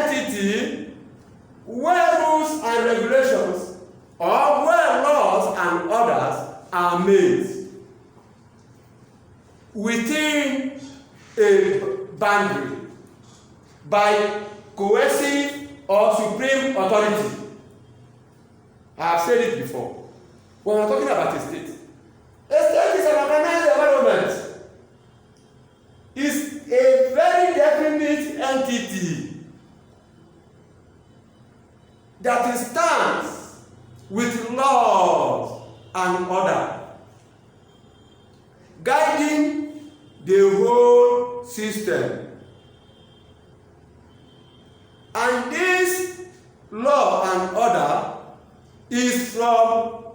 entity where rules and regulations or where laws and orders are made within a boundary by coercive or supreme authority. I have said it before. When we're talking about a state is an organized environment. It's a very definite entity that stands with laws and order, guiding the whole system. And this law and order is from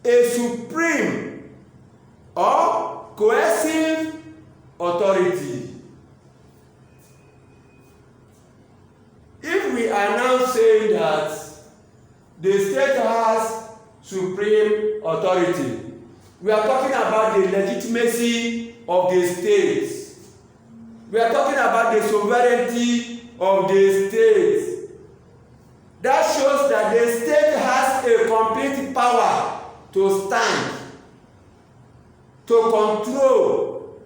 a supreme or coercive authority. If we are now saying that the state has supreme authority, we are talking about the legitimacy of the state. We are talking about the sovereignty of the state. That shows that the state has a complete power to stand, to control,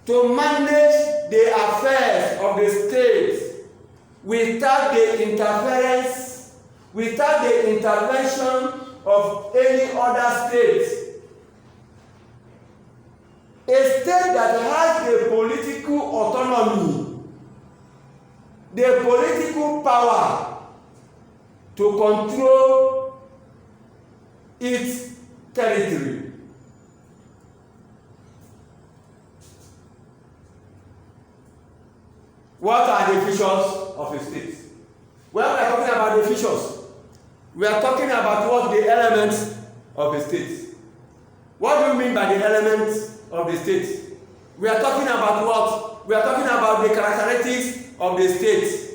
to manage the affairs of the state without the interference, without the intervention of any other state. A state that has the political autonomy, the political power to control its territory. What are the features of a state? When we are talking about the features, we are talking about what the elements of a state. What do you mean by the elements of the state? We are talking about what? We are talking about the characteristics of the state.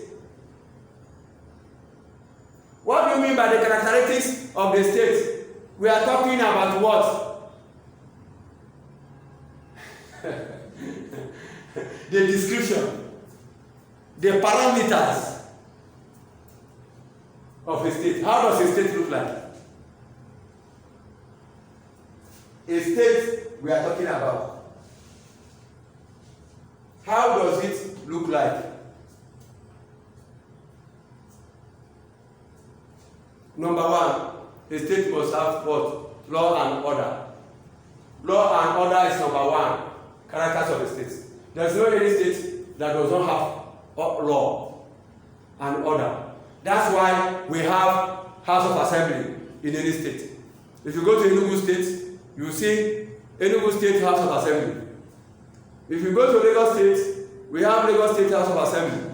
What do you mean by the characteristics of the state? We are talking about what? The description, the parameters of a state. How does a state look like? A state we are talking about. How does it look like? Number one, a state must have what? Law and order. Law and order is number one. Characters of a state. There is no any state that does not have law and order. That's why we have House of Assembly in any state. If you go to Enugu State, you see Enugu State House of Assembly. If you go to Lagos State, we have Lagos State House of Assembly.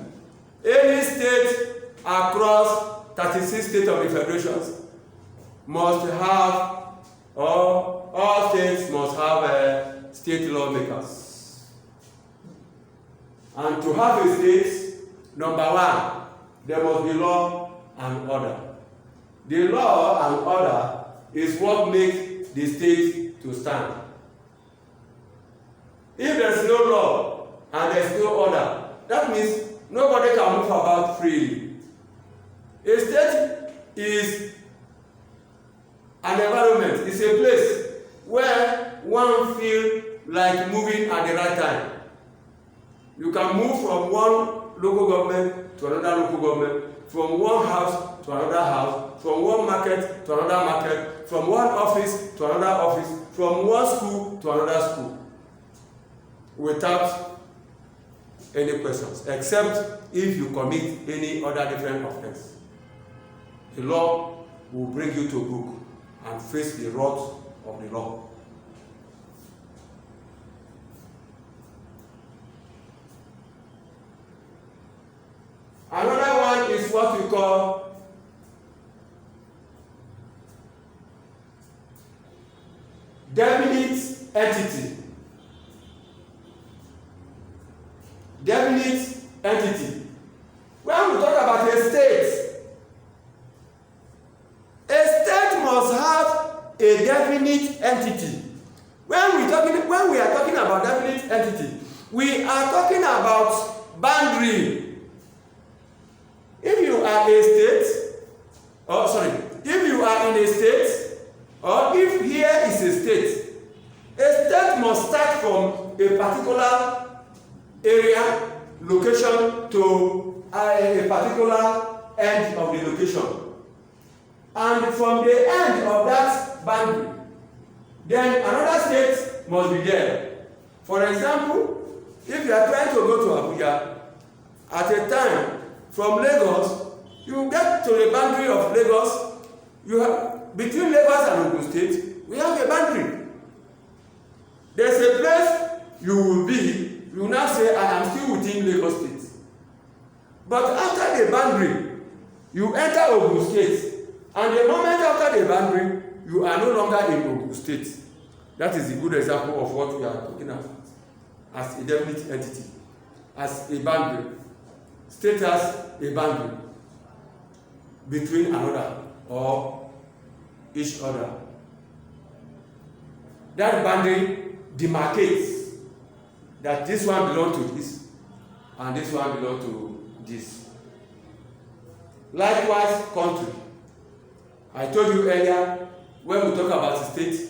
Any state across 36 states of the federations must have, or all states must have state lawmakers. And to have a state, number one, there must be law and order. The law and order is what makes the state to stand. If there's no law and there's no order, that means nobody can move about freely. A state is an environment, it's a place where one feels like moving at the right time. You can move from one local government to another local government, from one house to another house, from one market to another market, from one office to another office, from one school to another school, without any questions, except if you commit any other different offense. The law will bring you to book and face the wrath of the law. Another one is what we call definite entity. Definite entity. When we talk about a state must have a definite entity. When we are talking about definite entity, we are talking about boundary. are a state, if you are in a state, or if here is a state must start from a particular area, location to a particular end of the location. And from the end of that boundary, then another state must be there. For example, if you are trying to go to Abuja, at a time from Lagos, you get to the boundary of Lagos, between Lagos and Ogun State, we have a boundary. There's a place you will be, you will now say, I am still within Lagos State. But after the boundary, you enter Ogun State. And the moment after the boundary, you are no longer in Ogun State. That is a good example of what we are talking about as a definite entity, as a boundary. State has a boundary between another or each other. That boundary demarcates that this one belongs to this and this one belongs to this. Likewise, country. I told you earlier, when we talk about state,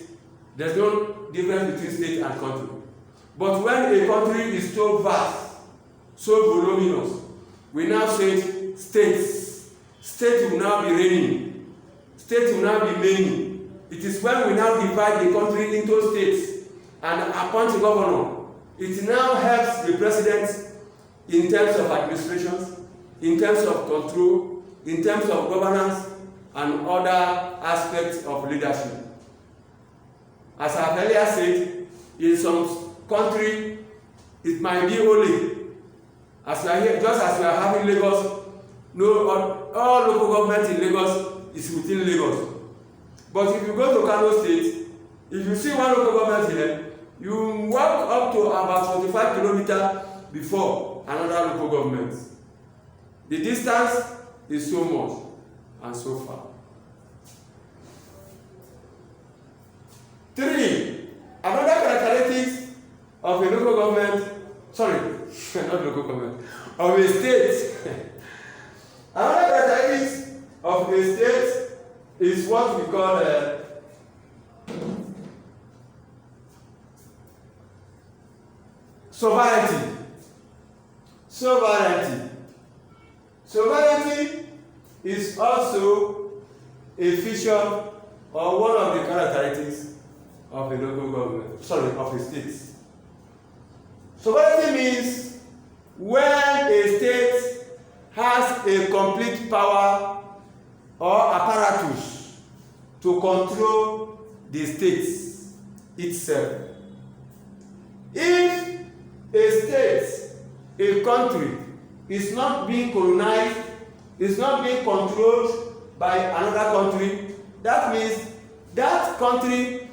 there's no difference between state and country. But when a country is so vast, so voluminous, we now say states. State will now be reigning. State will now be reigning. It is when we now divide the country into states and appoint a governor. It now helps the president in terms of administration, in terms of control, in terms of governance, and other aspects of leadership. As I have earlier said, in some country, it might be only, as we are here, just as we are having Lagos, all local government in Lagos is within Lagos. But if you go to Kano State, if you see one local government here, you walk up to about 45 kilometers before another local government. The distance is so much and so far. 3. Another characteristic of a local government, not local government, of a state. Another characteristic of a state is what we call sovereignty. Sovereignty is also a feature or one of the characteristics of a local government, of a state. Sovereignty means when a state has a complete power or apparatus to control the state itself. If a state, a country, is not being colonized, is not being controlled by another country, that means that country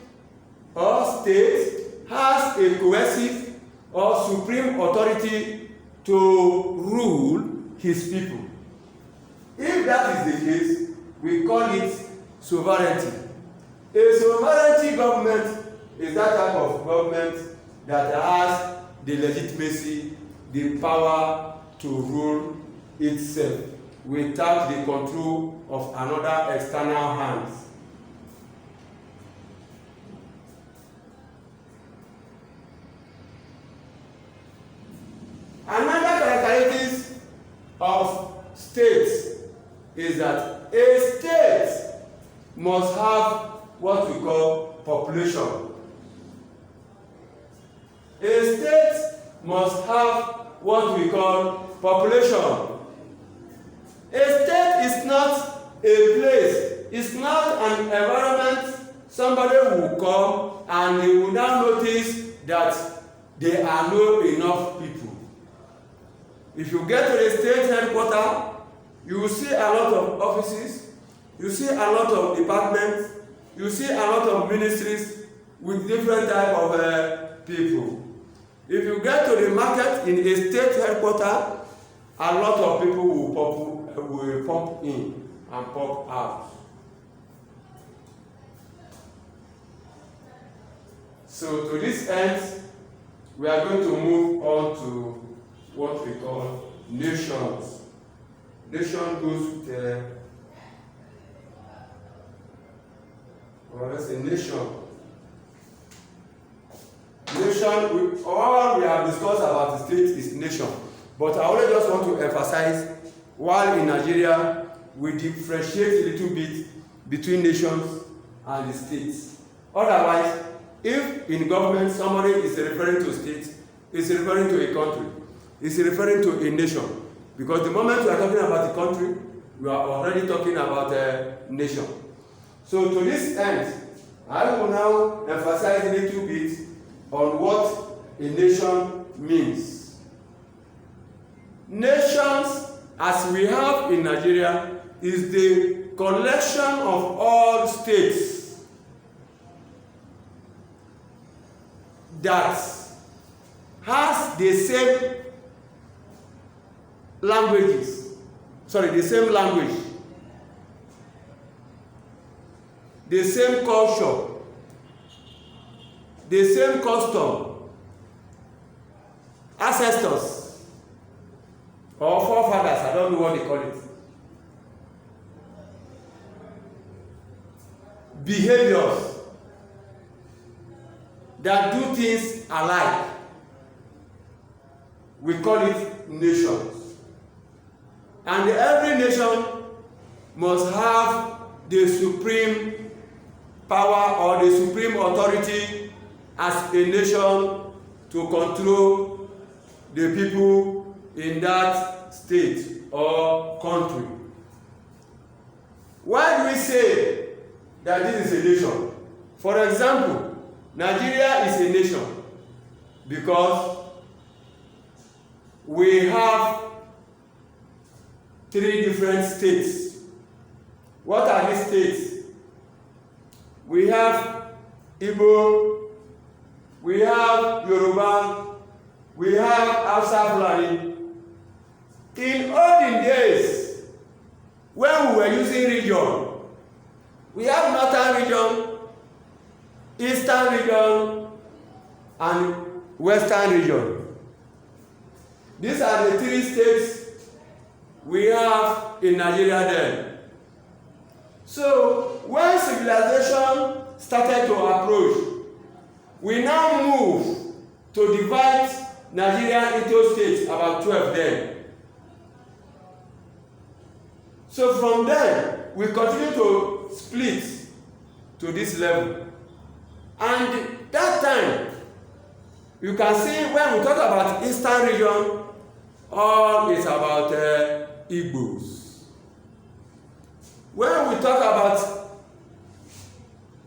or state has a coercive or supreme authority to rule his people. If that is the case, we call it sovereignty. A sovereignty government is that type of government that has the legitimacy, the power to rule itself without the control of another external hands. Another characteristic of states is that a state must have what we call population. A state must have what we call population. A state is not a place, it's not an environment somebody will come and they will now notice that there are not enough people. If you get to the state headquarters, you will see a lot of offices, you see a lot of departments, you see a lot of ministries with different type of people. If you get to the market in a state headquarters, a lot of people will pump in and pump out. So to this end, we are going to move on to what we call nations. Nation goes with or let's say nation. Nation, all we have discussed about the state is nation. But I only just want to emphasize, while in Nigeria, we differentiate a little bit between nations and the states. Otherwise, if in government somebody is referring to state, is referring to a country, is referring to a nation. Because the moment we are talking about a country, we are already talking about a nation. So to this end, I will now emphasize a little bit on what a nation means. Nations, as we have in Nigeria, is the collection of all states that has the same languages, the same language, the same culture, the same custom, ancestors, or forefathers, I don't know what they call it, behaviors that do things alike. We call it nations. And every nation must have the supreme power or the supreme authority as a nation to control the people in that state or country. Why do we say that this is a nation? For example, Nigeria is a nation because we have 3 different states. What are these states? We have Igbo, we have Yoruba, we have Hausa Fulani. In olden days, when we were using region, we have northern region, eastern region, and western region. These are the 3 states we have in Nigeria then. So when civilization started to approach, we now move to divide Nigeria into states, about 12 then. So from there, we continue to split to this level. And that time, you can see when we talk about Eastern region, all is about Igbos. When we talk about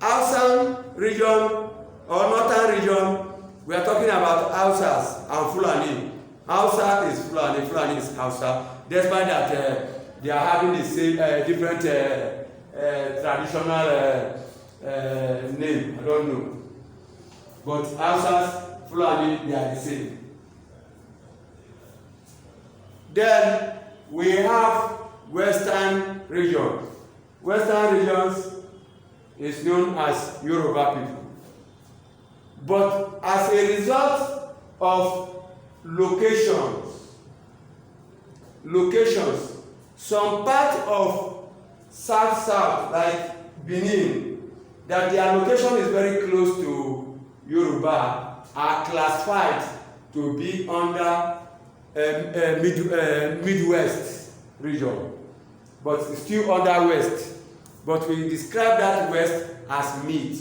Hausa region or Northern region, we are talking about Hausas and Fulani. Hausa is Fulani, Fulani is Hausa. Despite that they are having the same different traditional name, I don't know. But Hausas, Fulani, they are the same. Then we have Western region. Western regions is known as Yoruba people. But as a result of locations, some part of South, like Benin, that their location is very close to Yoruba, are classified to be under Midwest region, but still under West. But we describe that West as Mid.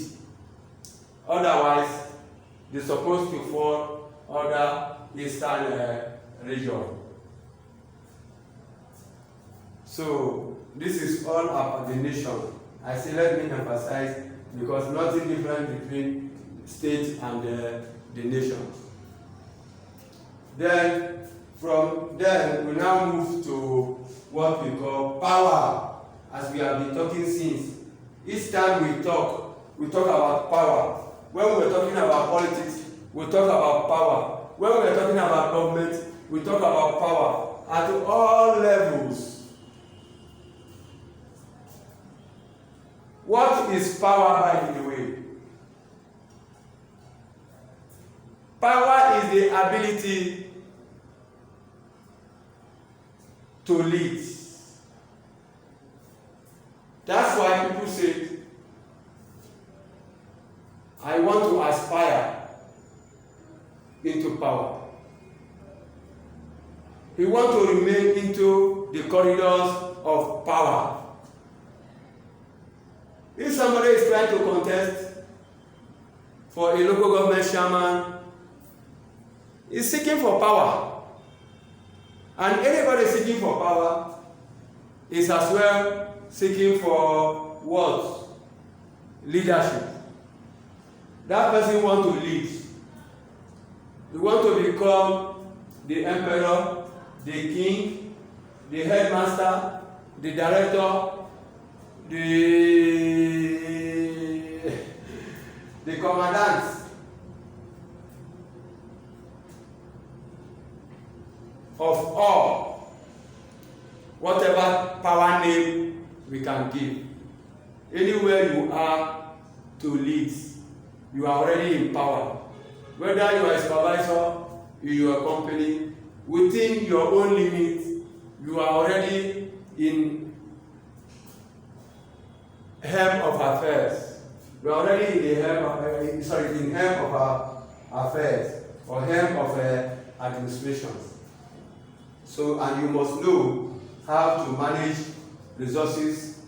Otherwise, they're supposed to fall under Eastern region. So this is all about the nation. I say let me emphasize, because nothing different between state and the nation. Then from there we now move to what we call power, as we have been talking since. Each time we talk about power. When we are talking about politics, we talk about power. When we are talking about government, we talk about power at all levels. What is power, by the way? Power is the ability to lead. He wants to remain into the corridors of power. If somebody is trying to contest for a local government chairman, he's seeking for power. And anybody seeking for power is as well seeking for what? Leadership. That person wants to lead. He wants to become the emperor, the king, the headmaster, the director, the commandant. Of all, whatever power name we can give. Anywhere you are to lead, you are already in power. Whether you are a supervisor in your company, within your own limits, you are already in helm of affairs. You are already in the helm of affairs or helm of administrations. So, and you must know how to manage resources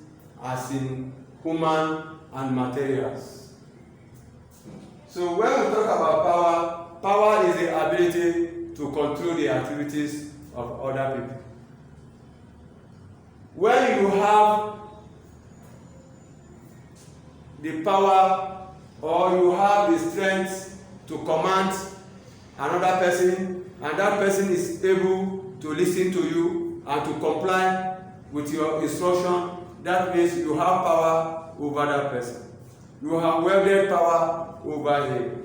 as in human and materials. So when we talk about power, power is the ability to control the activities of other people. When you have the power or you have the strength to command another person, and that person is able to listen to you and to comply with your instruction, that means you have power over that person. You have wielded power over him.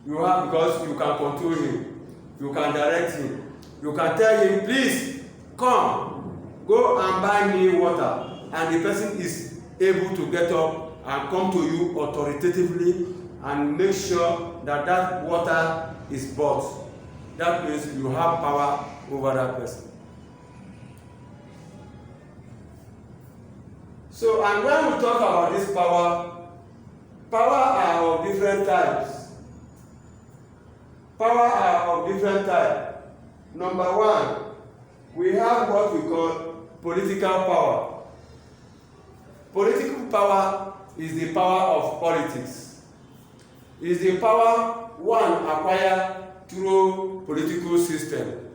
You have, because you can control him, you can direct him, you can tell him, please come, go and buy me water, and the person is able to get up and come to you authoritatively and make sure that that water is bought. That means you have power over that person. So, and when we talk about this power, power are of different types. Power are of different types. Number one, we have what we call political power. Political power is the power of politics. It is the power one acquired through political system.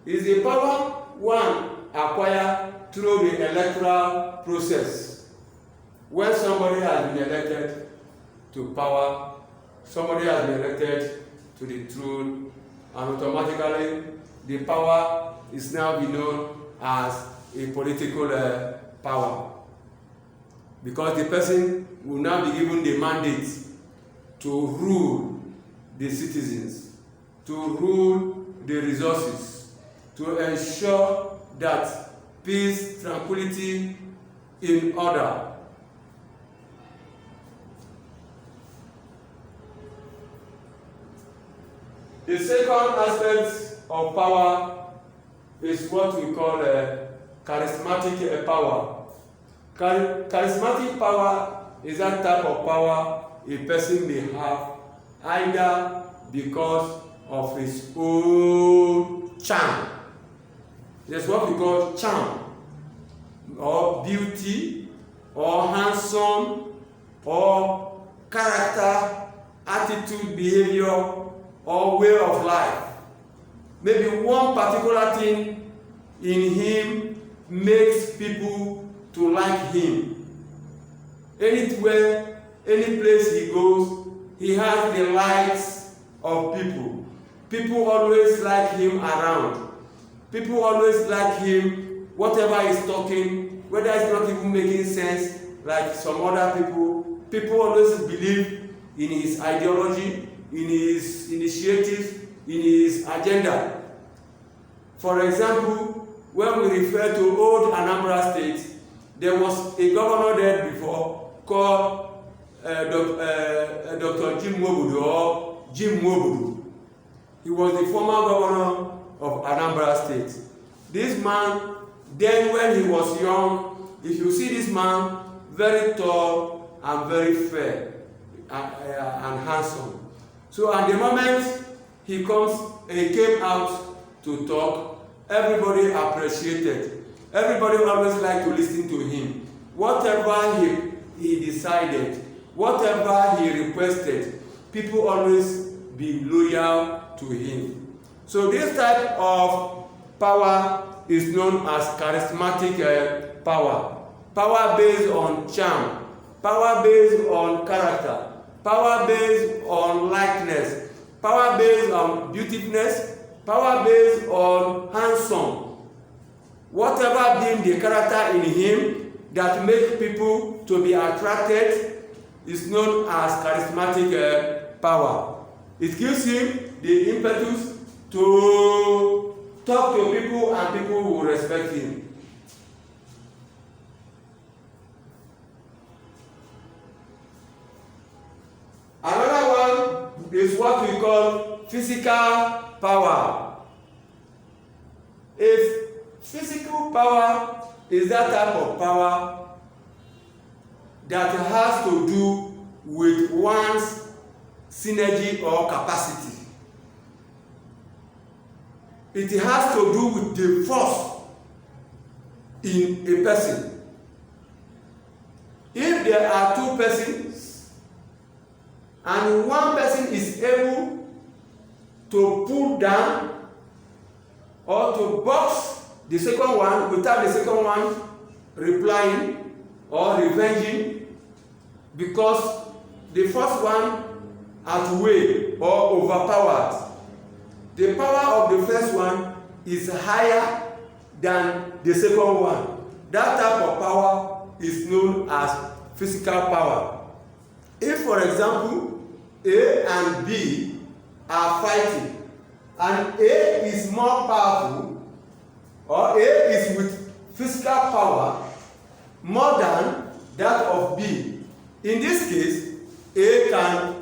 It is the power one acquired through the electoral process. When somebody has been elected to power, somebody has been elected to the throne, and automatically the power is now known as a political power. Because the person will now be given the mandate to rule the citizens, to rule the resources, to ensure that peace, tranquility in order. The second aspect of power is what we call charismatic power. Charismatic power is that type of power a person may have either because of his own charm. There's what we call charm, or beauty, or handsome, or character, attitude, behavior, or way of life. Maybe one particular thing in him makes people to like him. Anywhere, any place he goes, he has the likes of people. People always like him around. People always like him, whatever he's talking, whether it's not even making sense, like some other people. People always believe in his ideology, in his initiative, in his agenda. For example, when we refer to old Anambra State, there was a governor there before called Dr. Jim Mobudu, or Jim Mobudu. He was the former governor of Anambra State. This man, then when he was young, if you see this man, very tall and very fair and handsome. So at the moment he came out to talk, Everybody appreciated. Everybody always liked to listen to him. Whatever he decided, whatever he requested, people always be loyal to him. So this type of power is known as charismatic power. Power based on charm, power based on character, power based on likeness, power based on beautifulness, power based on handsome. Whatever being the character in him that makes people to be attracted is known as charismatic power. It gives him the impetus to talk to people and people will respect him. Another one is what we call physical power. If physical power is that type of power that has to do with one's synergy or capacity. It has to do with the force in a person. If there are two persons and one person is able to pull down or to box the second one without the second one replying or revenging because the first one outweighed or overpowered, the power of the first one is higher than the second one. That type of power is known as physical power. If, for example, A and B are fighting, and A is more powerful, or A is with physical power more than that of B. In this case, A can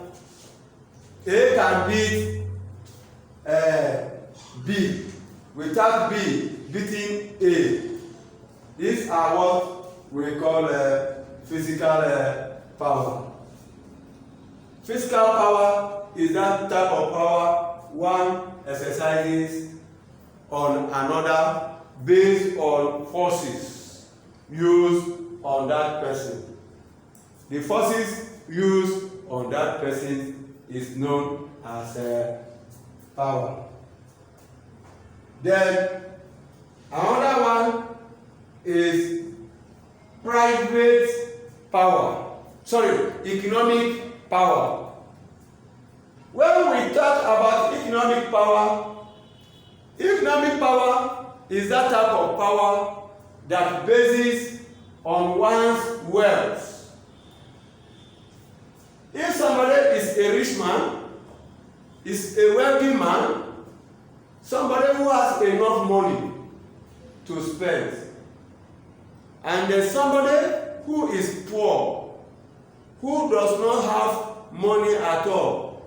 beat B without B beating A. These are what we call physical power. Physical power is that type of power one exercises on another based on forces used on that person. The forces used on that person is known as power. Then another one is private power. Economic power. When we talk about economic power is that type of power that bases on one's wealth. If somebody is a rich man, is a wealthy man, somebody who has enough money to spend, and there's somebody who is poor, who does not have money at all.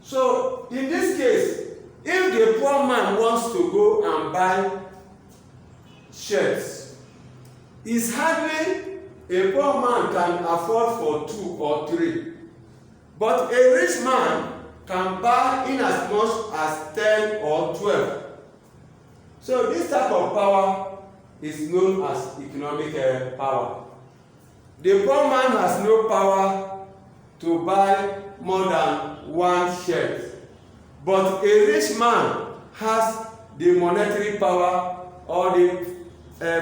So in this case, if the poor man wants to go and buy shirts, it's hardly a poor man can afford for 2 or 3. But a rich man can buy in as much as 10 or 12. So this type of power is known as economic power. The poor man has no power to buy more than one shirt. But a rich man has the monetary power or the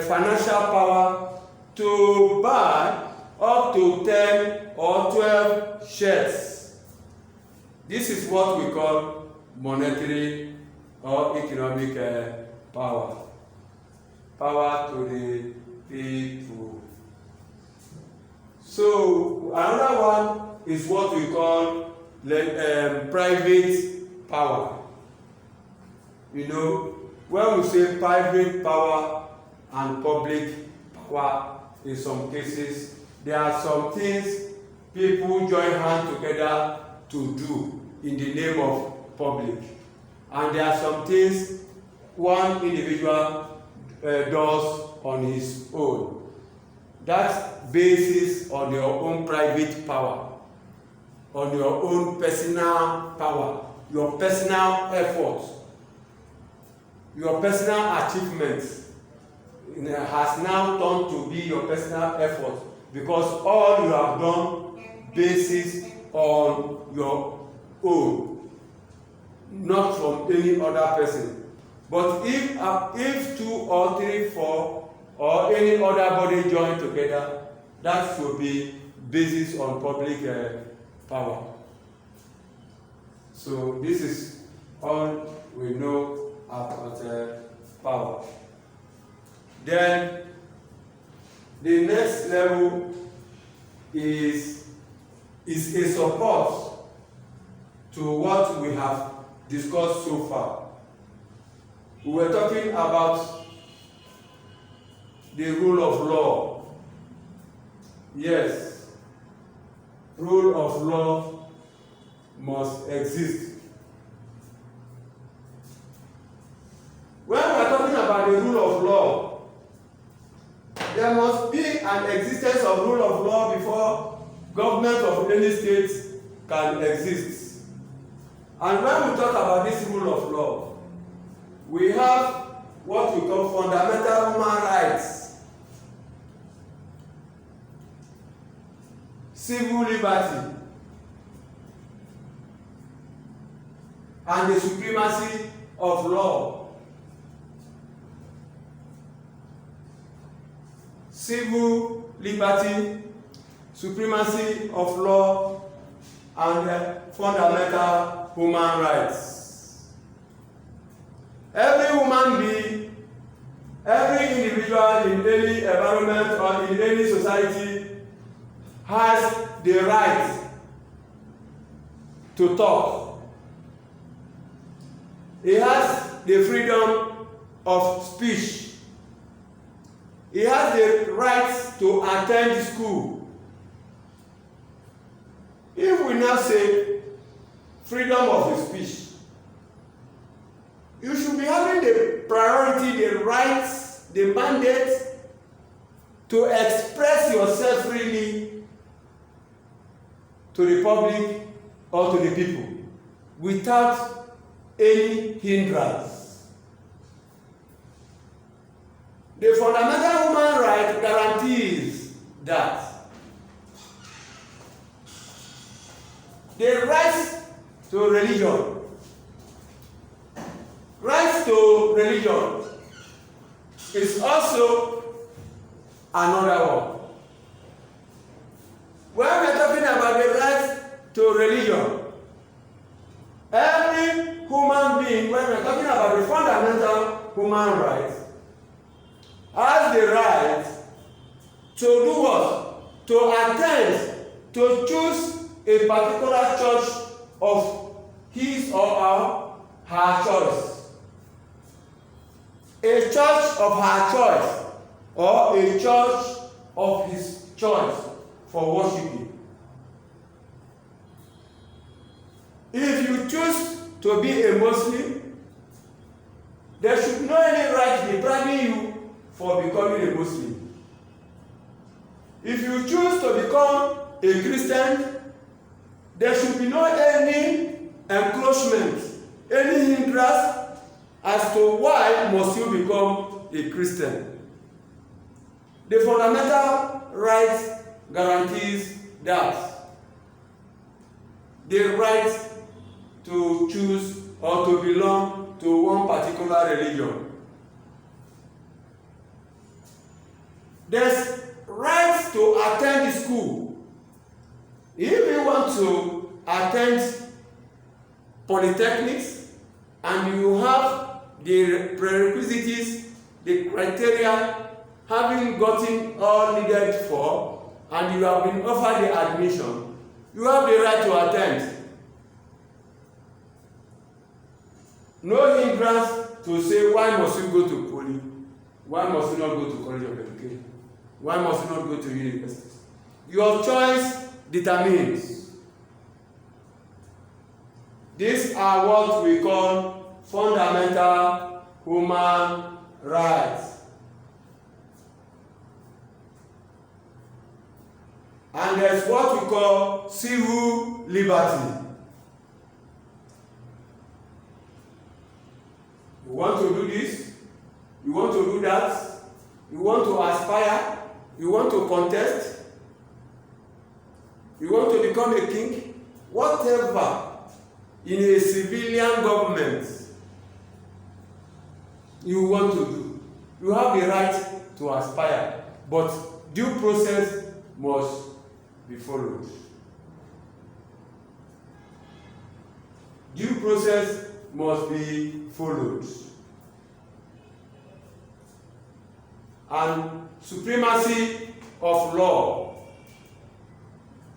financial power to buy up to 10 or 12 shirts. This is what we call monetary or economic power. Power to the people. So another one is what we call private power. You know, when we say private power and public power, in some cases, there are some things people join hands together to do in the name of public. And there are some things one individual does on his own. That basis on your own private power, on your own personal power, your personal efforts. your personal achievements has now turned to be your personal effort, because all you have done basis on your own, not from any other person. But if 2 or 3, 4 or any other body join together, that should be basis on public power. So this is all we know about power. Then the next level is a support to what we have discussed so far. We were talking about the rule of law. Yes, rule of law must exist. When we are talking about the rule of law, there must be an existence of rule of law before government of any state can exist. And when we talk about this rule of law, we have what we call fundamental human rights, civil liberty, and the supremacy of law. Civil liberty, supremacy of law, and fundamental human rights. Every human being, every individual in any environment or in any society has the right to talk. He has the freedom of speech. He has the right to attend school. If we now say freedom of speech, you should be having the priority, the rights, the mandate to express yourself freely to the public or to the people without any hindrance. The fundamental human right guarantees that. The right to religion. Right to religion is also another one. When we are talking about the right to religion, every human being, when we are talking about the fundamental human rights, has the right to do what? To attend, to choose a particular church of his or her choice. A church of her choice or a church of his choice for worshiping. If you choose to be a Muslim, there should no any right depriving you for becoming a Muslim. If you choose to become a Christian, there should be no any encroachment, any hindrance as to why must you become a Christian. The fundamental right guarantees that. The right to choose or to belong to one particular religion. There's right to attend school. If you want to attend polytechnics and you have the prerequisites, the criteria, having gotten all needed for, and you have been offered the admission, you have the right to attend. No hindrance to say, why must you go to poly? Why must you not go to college of education? Why must you not go to universities? Your choice determines. These are what we call fundamental human rights. And there's what we call civil liberty. You want to do this? want to do that, you want to aspire, you want to contest, you want to become a king, whatever, in a civilian government you want to do, you have the right to aspire, but due process must be followed. Due process must be followed. And supremacy of law.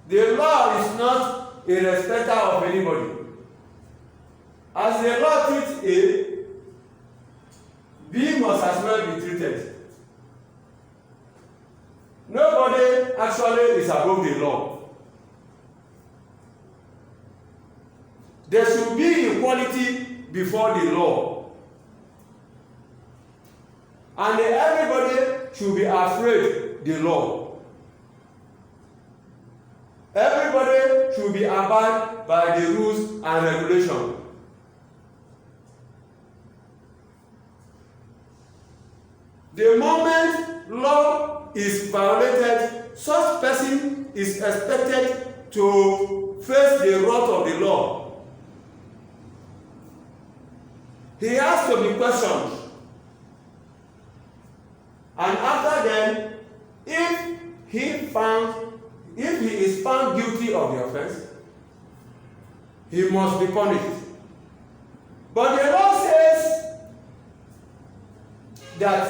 The law is not a respecter of anybody. As the law treats A, B must as well be treated. Nobody actually is above the law. There should be equality before the law. And everybody should be afraid the law. Everybody should be abide by the rules and regulations. The moment law is violated, such person is expected to face the wrath of the law. He has to be questioned. And after then, if he is found guilty of the offense, he must be punished. But the law says that